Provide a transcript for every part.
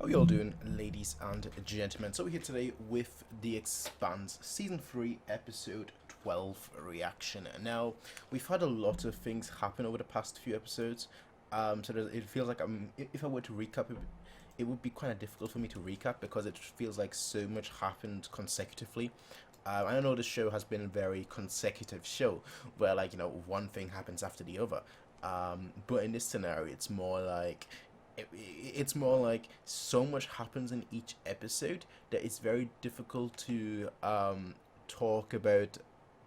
How you all doing, ladies and gentlemen? So we're here today with the Expanse Season 3 Episode 12 reaction. Now, we've had a lot of things happen over the past few episodes, it feels like if I were to recap it would be kind of difficult for me to recap because it feels like so much happened consecutively. I know the show has been a very consecutive show where, like, one thing happens after the other. But in this scenario, it's more like so much happens in each episode that it's very difficult to talk about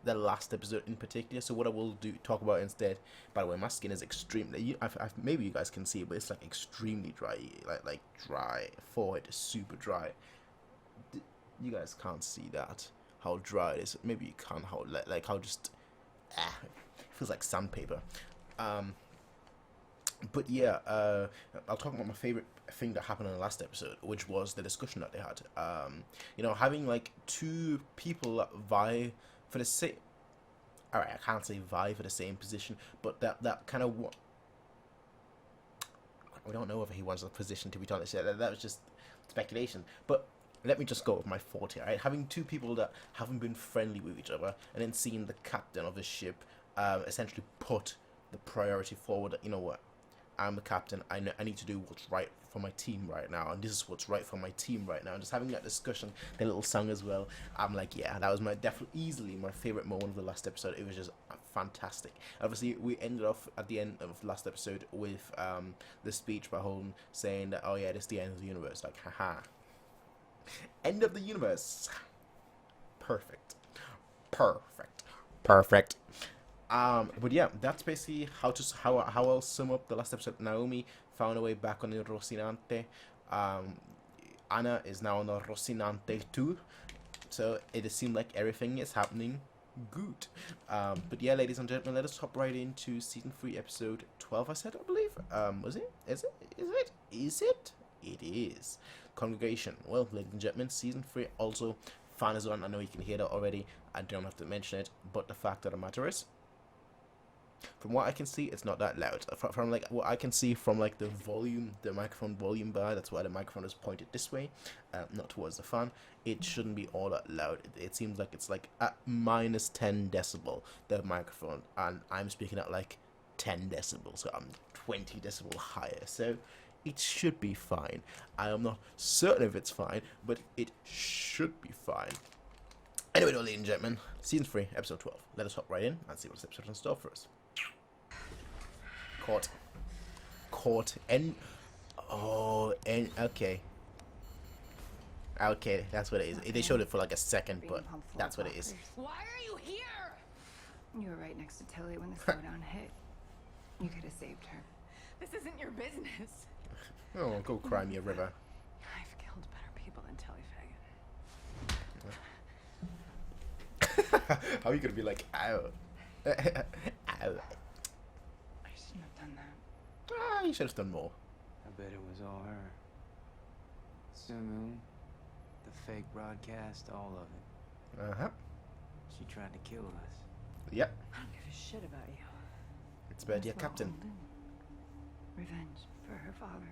the last episode in particular. So what I will talk about instead. By the way, my skin is extremely. Maybe you guys can see it, but it's like extremely dry, like dry. Forehead is super dry. You guys can't see that how dry it is. Maybe you can't. How just it feels like sandpaper. But yeah, I'll talk about my favorite thing that happened in the last episode, which was the discussion that they had. Having like two people vie for the same. Alright, I can't say vie for the same position, but that kind of what. We don't know if he wants a position, to be honest. That was just speculation. But let me just go with my thought here. Right, having two people that haven't been friendly with each other, and then seeing the captain of the ship essentially put the priority forward. That, you know what? I'm the captain. I need to do what's right for my team right now, and this is what's right for my team right now. And just having that discussion, the little song as well. I'm like, yeah, that was definitely easily my favorite moment of the last episode. It was just fantastic. Obviously, we ended off at the end of the last episode with the speech by Holden saying that, oh yeah, this is the end of the universe. Like, haha, end of the universe. Perfect, perfect, perfect. But yeah, that's basically how I'll sum up the last episode. Naomi found a way back on the Rocinante. Anna is now on the Rocinante too. So it seemed like everything is happening good. But yeah, ladies and gentlemen, let us hop right into season 3, episode 12. I said, I believe. Was it? Is it? It is. Congregation. Well, ladies and gentlemen, season 3 also fan is on. I know you can hear that already. I don't have to mention it. But the fact of the matter is, from what I can see, it's not that loud. From like what I can see from like the volume, the microphone volume bar, that's why the microphone is pointed this way, not towards the fan. It shouldn't be all that loud. It seems like it's like at minus 10 decibel, the microphone, and I'm speaking at like 10 decibels, so I'm 20 decibel higher. So it should be fine. I am not certain if it's fine, but it should be fine. Anyway, ladies and gentlemen, season 3, episode 12. Let us hop right in and see what this episode has in store for us. Caught, and okay, that's what it is. They showed it for like a second, but that's what it is. Why are you here? You were right next to Tilly when the slowdown hit. You could have saved her. This isn't your business. Oh, go cry me a river. I've killed better people than Tilly Fagan. How are you gonna be like, ow? Ow. I shouldn't have done that. Ah, you should have done more. I bet it was all her. Sumu, the fake broadcast, all of it. Uh-huh. She tried to kill us. Yep. I don't give a shit about you. It's bad, dear That's what captain. Holden. Revenge for her father.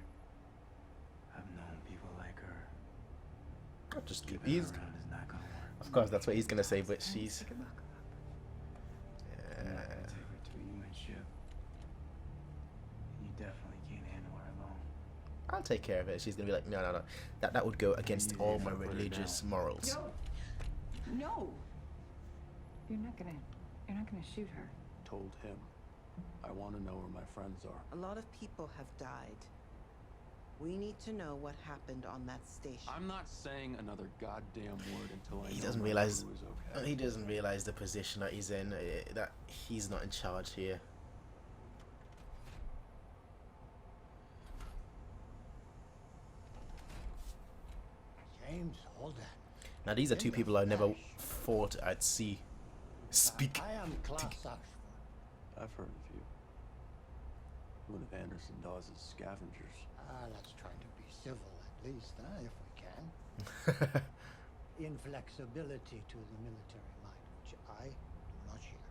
I've known people like her. I'll just keep. Keeping He's, her around is not gonna work. of course, that's what he's gonna say, but she's. Take a look. I'm not gonna take her to a human ship. You definitely can't handle her alone. I'll take care of it. She's gonna be like, no. That would go against all my religious morals. No. You're not gonna shoot her. Told him. I want to know where my friends are. A lot of people have died. We need to know what happened on that station. I'm not saying another goddamn word until I He know doesn't my realize. crew is okay. He doesn't realize the position that he's in. That he's not in charge here. James Holden. Now these are two people I never thought I'd see speak. I am Klaus Oxford. I've heard of you. One of Anderson Dawes' scavengers. Let's try to be civil at least, if we can. Inflexibility to the military might, which I do not share.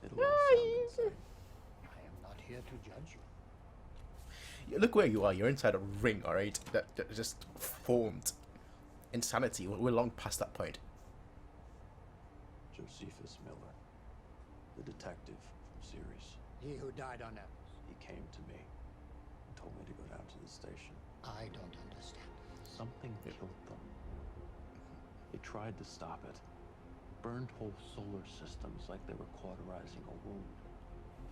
It'll all sound insane. I am not here to judge you. Look where you are. You're inside a ring, all right? That just formed. Insanity. We're long past that point. Josephus Miller, the detective from series. He who died on Evans. He came to me and told me to go down to the station. I don't understand. Something killed them. They tried to stop it. Burned whole solar systems like they were cauterizing a wound.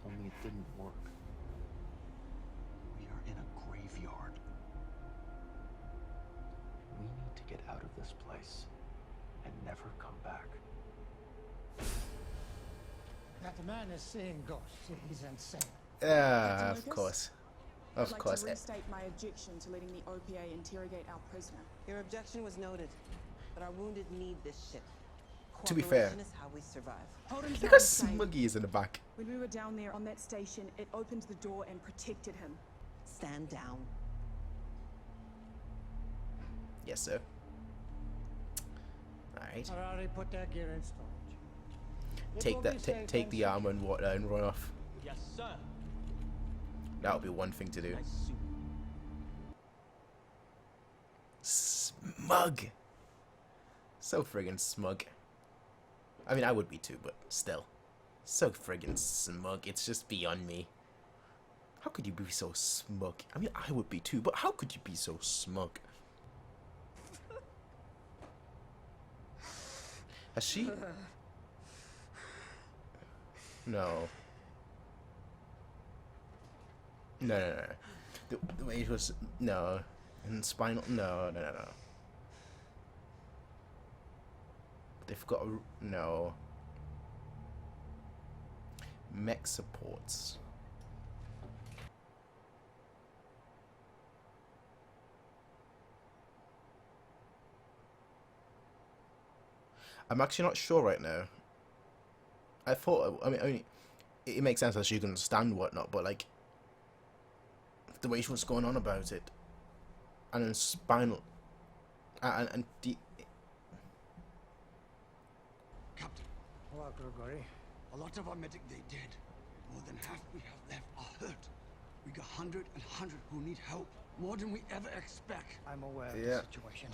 Only it didn't work. We are in a graveyard. We need to get out of this place and never come back. That man is seeing ghosts. He's insane. Yeah, of Lucas? course. I'd Of like course. to restate my objection to letting the OPA interrogate our prisoner. Your objection was noted, but our wounded need this ship. To be fair. Cooperation is how we survive. Holden's Look not how insane. Smuggy is in the back. When we were down there on that station, it opened the door and protected him. Stand down. Yes, sir. Alright. Harari, put that gear in storage. It Take will that. be safe Take the and armor and water and run off. Yes, sir. That would be one thing to do. Nice suit. Smug. So friggin' smug. I mean, I would be too, but still. So friggin' smug. It's just beyond me. How could you be so smug? I mean, I would be too, but how could you be so smug? Has she? No. No. The way it was... No. And spinal... No. They've got a... No. Mech supports. I'm actually not sure right now. I thought... I mean it makes sense that she can understand whatnot, but like... The way she was going on about it. And then spinal... And the... Captain, Hello, Gregory. a lot of our medic they dead. More than half we have left are hurt. We got 100 who need help. More than we ever expect. I'm aware of Yeah. the situation.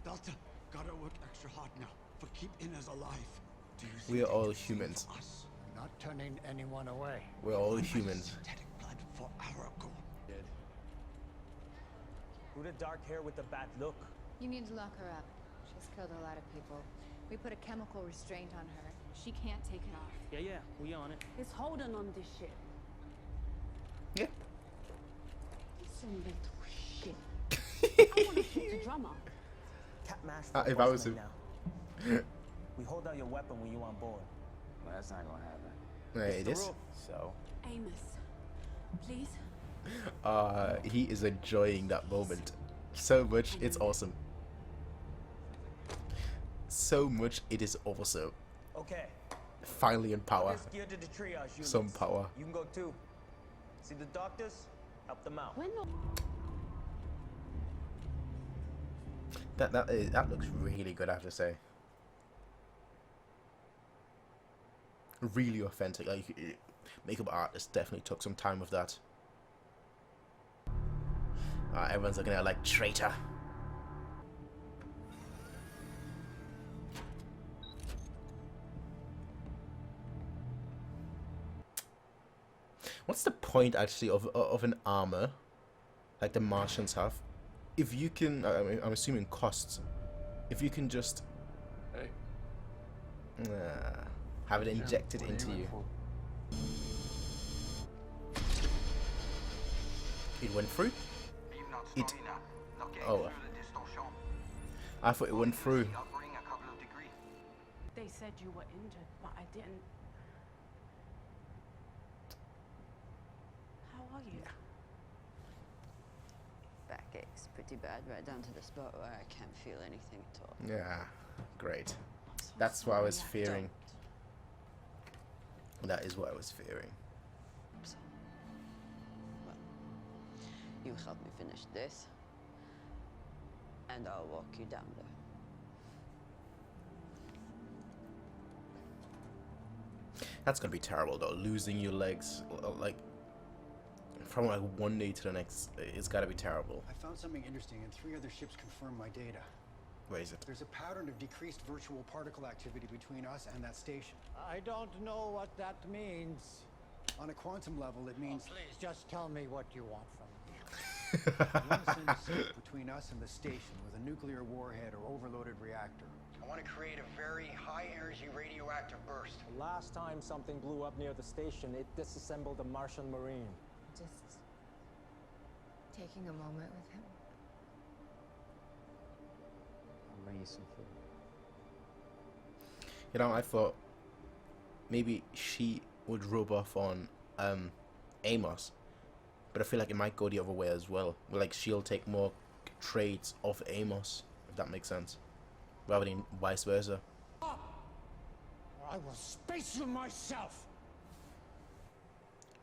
Delta, gotta work extra hard now for keeping us alive. Do you think We are they all can sing humans. for us? I'm not turning anyone away. We're all We might humans. synthetic blood for our goal. Who the dark hair with the bad look? You need to lock her up. She's killed a lot of people. We put a chemical restraint on her. She can't take it off. Yeah, we on it. Is Holden on this ship? Yeah. He's a little shit. I want to shoot the drummer. Cat master. If I was boss him. man now. We hold out your weapon when you on board. Well, that's not gonna happen. Yeah, it The is. rule. So, Amos, please. He is enjoying that moment so much. It's awesome. So much. It is awesome. okay. Finally in power. Let's gear to the triage units. Some power. You can go too. See the doctors? Help them out. When the That looks really good, I have to say. Really authentic. Like, makeup artist definitely took some time with that. Everyone's looking at it like traitor. What's the point actually of an armor like the Martians have? If you can, I'm assuming costs. If you can just Hey. have it injected into you. It went through? It. Oh. I thought it went through. they said you were injured, but I didn't. How are you? Backache's pretty bad, right down to the spot where I can't feel anything at all. Yeah, great. That's what I was fearing. That is what I was fearing. So, well, you help me finish this, and I'll walk you down there. That's gonna be terrible though, losing your legs like from like one day to the next, it's got to be terrible. I found something interesting, and 3 other ships confirm my data. Where is it? There's a pattern of decreased virtual particle activity between us and that station. I don't know what that means. On a quantum level, it means... Please, just tell me what you want from me. I want to send a signal between us and the station with a nuclear warhead or overloaded reactor. I want to create a very high-energy radioactive burst. The last time something blew up near the station, it disassembled a Martian Marine. Just taking a moment with him. I'll bring you some food. You know, I thought maybe she would rub off on Amos, but I feel like it might go the other way as well. Like she'll take more traits off Amos, if that makes sense, rather than vice versa. I will space you myself.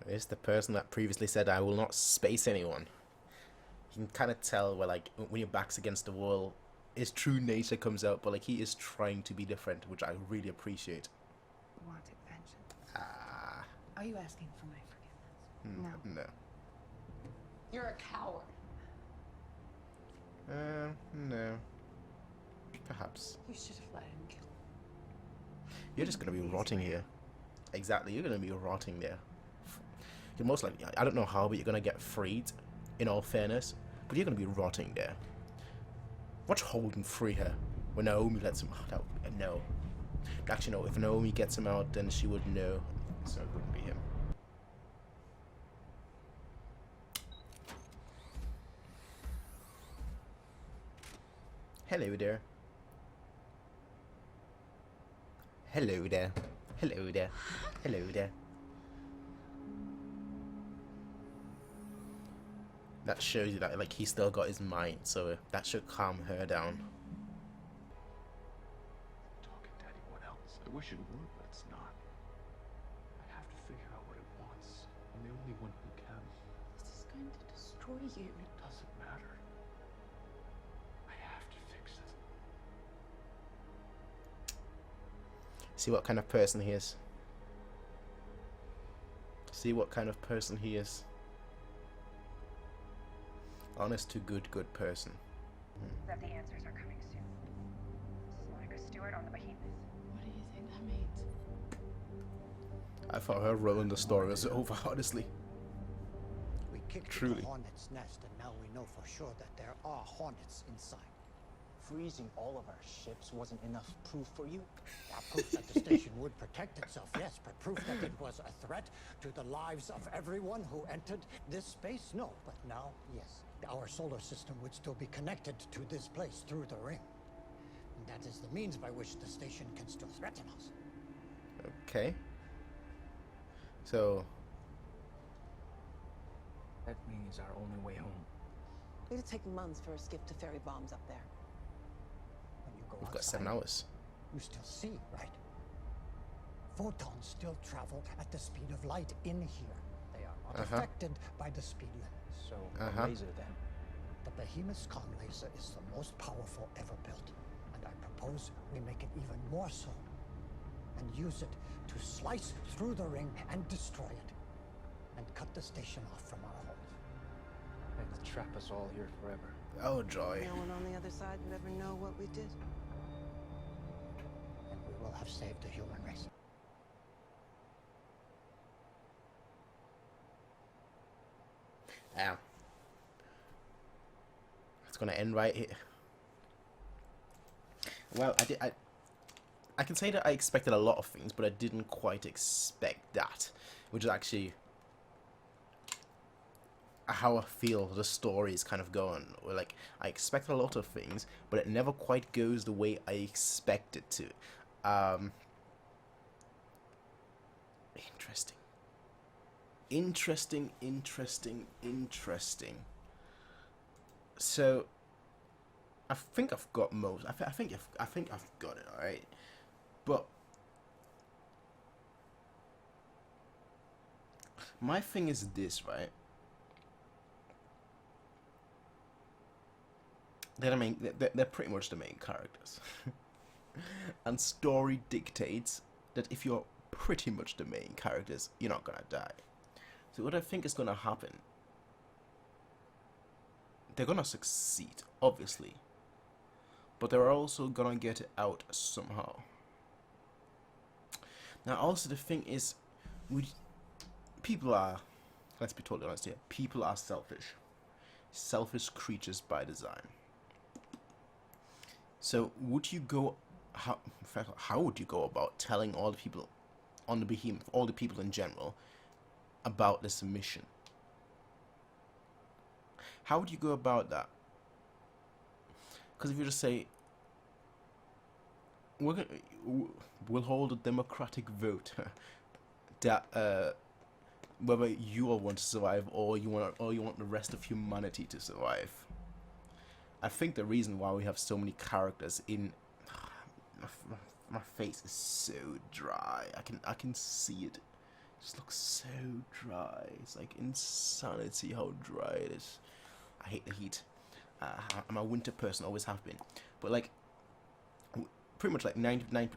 It's the person that previously said, "I will not space anyone." You can kind of tell where, like, when your back's against the wall, his true nature comes out, but like he is trying to be different, which I really appreciate. Wanted vengeance. Are you asking for my forgiveness? No. You're a coward. No. Perhaps. You should have let him kill him. You're just gonna be rotting here. Exactly, you're gonna be rotting there. You're most likely, I don't know how, but you're gonna get freed, in all fairness, but you're gonna be rotting there. Watch Holden free her when Naomi lets him out. No. Actually, no, if Naomi gets him out, then she would know, so it wouldn't be him. Hello there. Hello there. Hello there. Hello there. That shows you that, like, he still got his mind, so that should calm her down. Talking to anyone else. I wish it would, but it's not. I have to figure out what it wants. I'm the only one who can. This is going to destroy you. It doesn't matter. I have to fix it. See what kind of person he is. See what kind of person he is. Honest to good person. That the answers are coming soon. Monica Stewart on the Behemoth. What do you think that means? I thought her role in the story was over, honestly. We kicked Truly. the hornet's nest, and now we know for sure that there are hornets inside. Freezing all of our ships wasn't enough proof for you? Proof that the station would protect itself, yes, but proof that it was a threat to the lives of everyone who entered this space? No, but now, yes. Our solar system would still be connected to this place through the ring. And that is the means by which the station can still threaten us. Okay. So... That means our only way home. It'll take months for a skiff to ferry bombs up there. When you go We've got outside, 7 hours. you still see, right? Photons still travel at the speed of light in here. They are not affected by the speed limit. So, a laser then. The Behemoth's comm laser is the most powerful ever built, and I propose we make it even more so, and use it to slice through the ring and destroy it, and cut the station off from our homes. It'll trap us all here forever. Oh, joy. No one on the other side would ever know what we did. And we will have saved the human race. Damn. It's gonna end right here. Well, I can say that I expected a lot of things, but I didn't quite expect that, which is actually how I feel the story is kind of going. Or like, I expect a lot of things, but it never quite goes the way I expect it to. Interesting. So, I think I've got most. I think I've got it. All right, but my thing is this, right? They're pretty much the main characters, and story dictates that if you're pretty much the main characters, you're not gonna die. So what I think is gonna happen they're gonna succeed, obviously, but they're also gonna get it out somehow. Now, also the thing is, people are, let's be totally honest here, people are selfish creatures by design. So would you go, how would you go about telling all the people on the behemoth, all the people in general, about this mission? How would you go about that? Because if you just say, we'll hold a democratic vote that whether you all want to survive or you want the rest of humanity to survive. I think the reason why we have so many characters in my face is so dry. I can see it. It just looks so dry. It's like insanity how dry it is. I hate the heat. I'm a winter person, always have been. But like, pretty much like 99%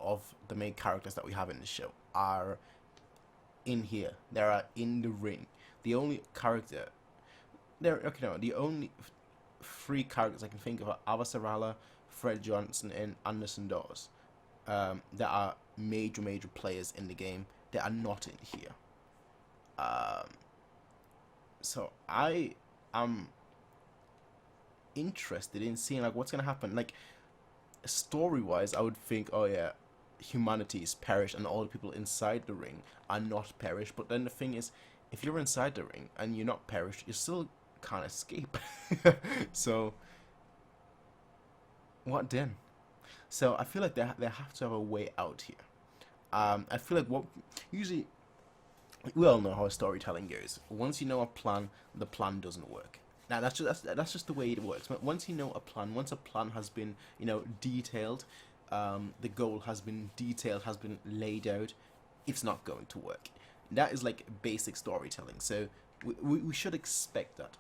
of the main characters that we have in the show are in here. They are in the ring. The only character, the only 3 characters I can think of are Avasarala, Fred Johnson, and Anderson Dawes. That are major players in the game. They are not in here. So I am interested in seeing like what's gonna happen. Like, story-wise, I would think, oh yeah, humanity is perished and all the people inside the ring are not perished. But then the thing is, if you're inside the ring and you're not perished, you still can't escape. So what then? So I feel like they have to have a way out here. I feel like what usually, we all know how storytelling goes. Once you know a plan, the plan doesn't work. Now that's just the way it works. But once you know a plan, once a plan has been detailed, the goal has been detailed, has been laid out, it's not going to work. That is like basic storytelling. So we should expect that.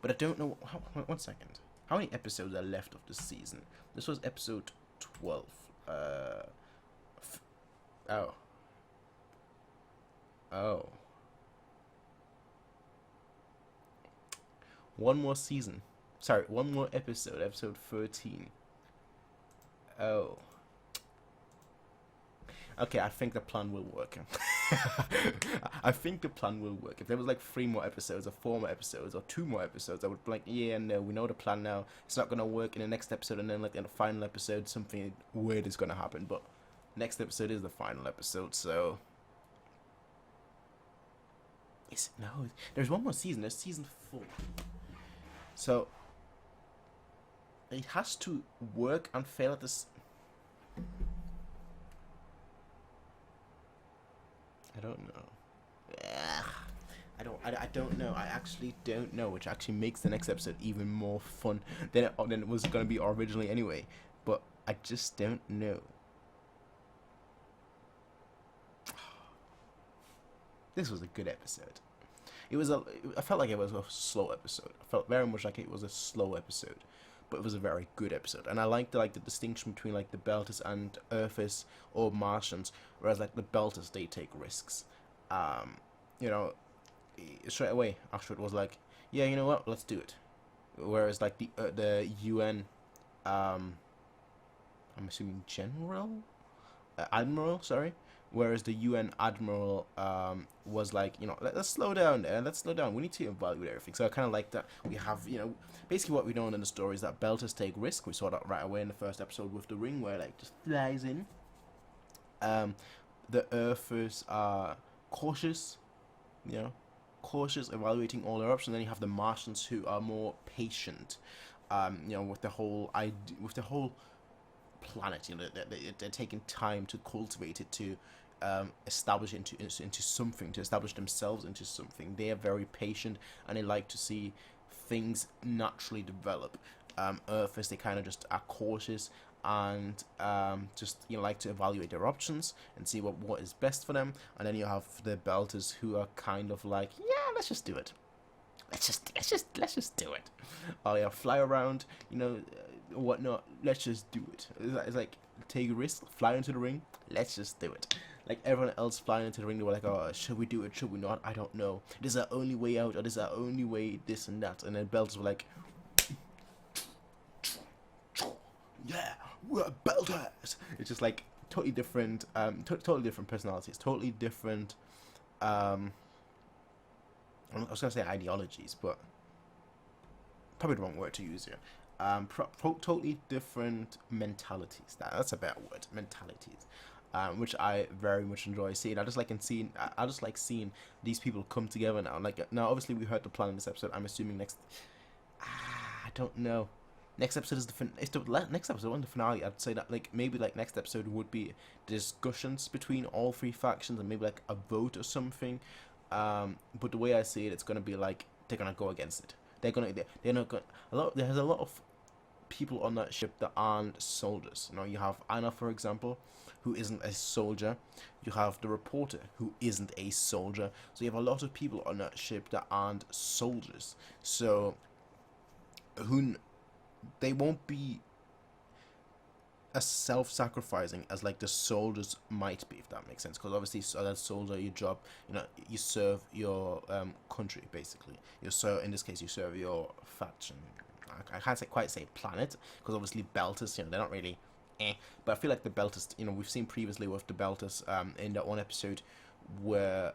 But I don't know. 1 second. How many episodes are left of this season? This was episode 12. Oh. One more season. Sorry, one more episode. Episode 13. Oh. Okay, I think the plan will work. I think the plan will work. If there was like 3 more episodes or 4 more episodes or 2 more episodes, I would be like, yeah, no, we know the plan now. It's not going to work in the next episode, and then like in the final episode, something weird is going to happen. But next episode is the final episode, so... No, there's one more season. There's season 4. So it has to work and fail at this. I don't know. I don't know. I actually don't know, which actually makes the next episode even more fun than it was going to be originally anyway. But I just don't know. This was a good episode. I felt like it was a slow episode. I felt very much like it was a slow episode, but it was a very good episode. And I liked the distinction between like the Belters and Earthers or Martians, whereas like the Belters, they take risks. Straight away after it was like, yeah, you know what, let's do it. Whereas like the UN, I'm assuming Admiral, sorry. Whereas the UN Admiral was like, let's slow down there, let's slow down. We need to evaluate everything. So I kind of like that we have, basically what we know in the story is that Belters take risk. We saw that right away in the first episode with the ring, where like just flies in. The Earthers are cautious, cautious, evaluating all their options. Then you have the Martians who are more patient, with the whole planet. They're taking time to cultivate it, to establish it into something, to establish themselves into something. They are very patient and they like to see things naturally develop. Earthers, they kind of just are cautious and just like to evaluate their options and see what is best for them. And then you have the Belters who are kind of like, yeah, let's just do it. Let's just do it. Oh yeah, fly around, whatnot. Let's just do it. It's like take a risk, fly into the ring. Let's just do it. like everyone else flying into the ring, they were like, oh, should we do it, should we not, I don't know, this is our only way out, or this is our only way this and that. And then Belters were like, yeah, we're Belters. It's just like totally different, totally different personalities, totally different, I was gonna say ideologies, but probably the wrong word to use here. Totally different mentalities. That's a better word. Mentalities, which I very much enjoy seeing. I just like seeing these people come together now. Like now, obviously we heard the plan in this episode. I'm assuming next. I don't know. Next episode is next episode on the finale. I'd say that like maybe like next episode would be discussions between all three factions and maybe like a vote or something. But the way I see it, it's gonna be like they're gonna go against it. They're not going. There's a lot of people on that ship that aren't soldiers. You know, you have Anna, for example, who isn't a soldier. You have the reporter, who isn't a soldier. So you have a lot of people on that ship that aren't soldiers. So they won't be as self-sacrificing as like the soldiers might be, if that makes sense. Because obviously, as a soldier, your job, you know, you serve your country basically. In this case, you serve your faction. I can't quite say planet, because obviously Belters, you know, they're not really, but I feel like the Belters, you know, we've seen previously with the Belters in that one episode where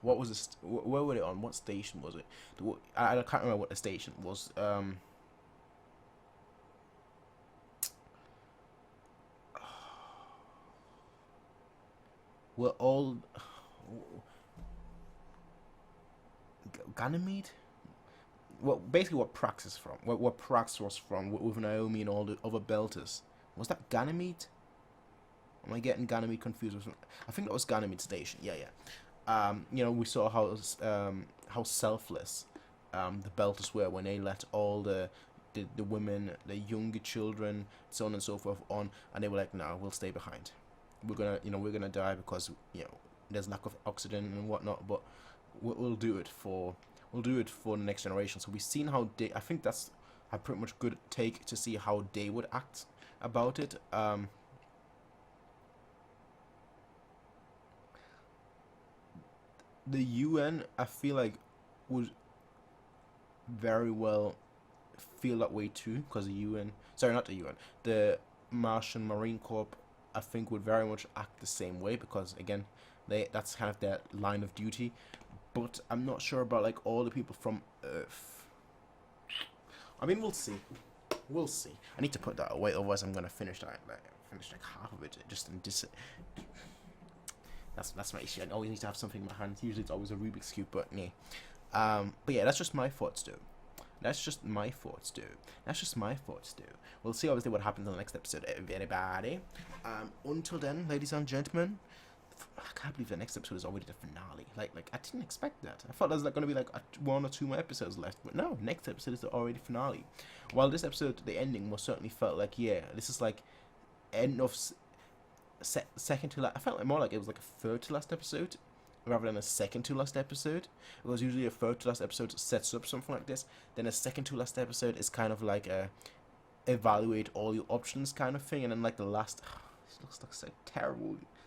what was this? Where were they on? What station was it? I can't remember what the station was. We're all Ganymede. Basically what Prax is from. What Prax was from with Naomi and all the other Belters. Was that Ganymede? Am I getting Ganymede confused with? I think that was Ganymede Station. Yeah. You know, we saw how selfless the Belters were when they let all the women, the younger children, so on and so forth on, and they were like, no, we'll stay behind. We're gonna die because, you know, there's lack of oxygen and whatnot, but we'll do it for the next generation. So we've seen how I think that's a pretty much good take to see how they would act about it. The UN, I feel like, would very well feel that way too, because the Martian Marine Corps, I think, would very much act the same way, because again, that's kind of their line of duty. But I'm not sure about like all the people from Earth. I mean, we'll see. I need to put that away, otherwise I'm gonna finish like half of it just in this. That's my issue. I always need to have something in my hands. Usually it's always a Rubik's Cube, but yeah. But yeah, that's just my thoughts, dude. We'll see obviously what happens in the next episode, everybody. Until then, ladies and gentlemen, I can't believe the next episode is already the finale. Like I didn't expect that. I thought there was like going to be like 1 or 2 more episodes left, but no, next episode is already the finale. While this episode, the ending most certainly felt like, yeah, this is like end of second to last. I felt like more like it was like a third to last episode rather than a second to last episode, because usually a third to last episode sets up something like this, then a second to last episode is kind of like a evaluate all your options kind of thing, and then like the last, this looks like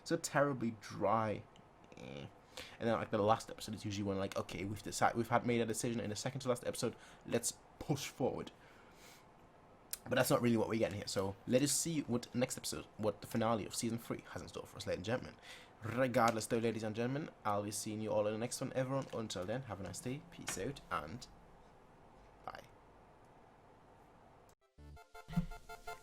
so terribly dry, and then like the last episode is usually when like, okay, we've made a decision in the second to last episode, let's push forward. But that's not really what we're getting here. So let us see what next episode, what the finale of season 3 has in store for us, ladies and gentlemen. Regardless though, ladies and gentlemen, I'll be seeing you all in the next one, everyone. Until then, have a nice day, peace out, and bye.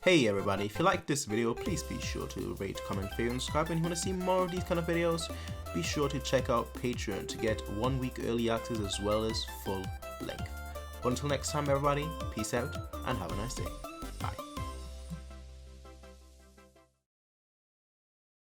Hey everybody, if you like this video, please be sure to rate, comment, favorite, and subscribe. And if you want to see more of these kind of videos, be sure to check out Patreon to get 1 week early access as well as full length. But until next time everybody, peace out and have a nice day.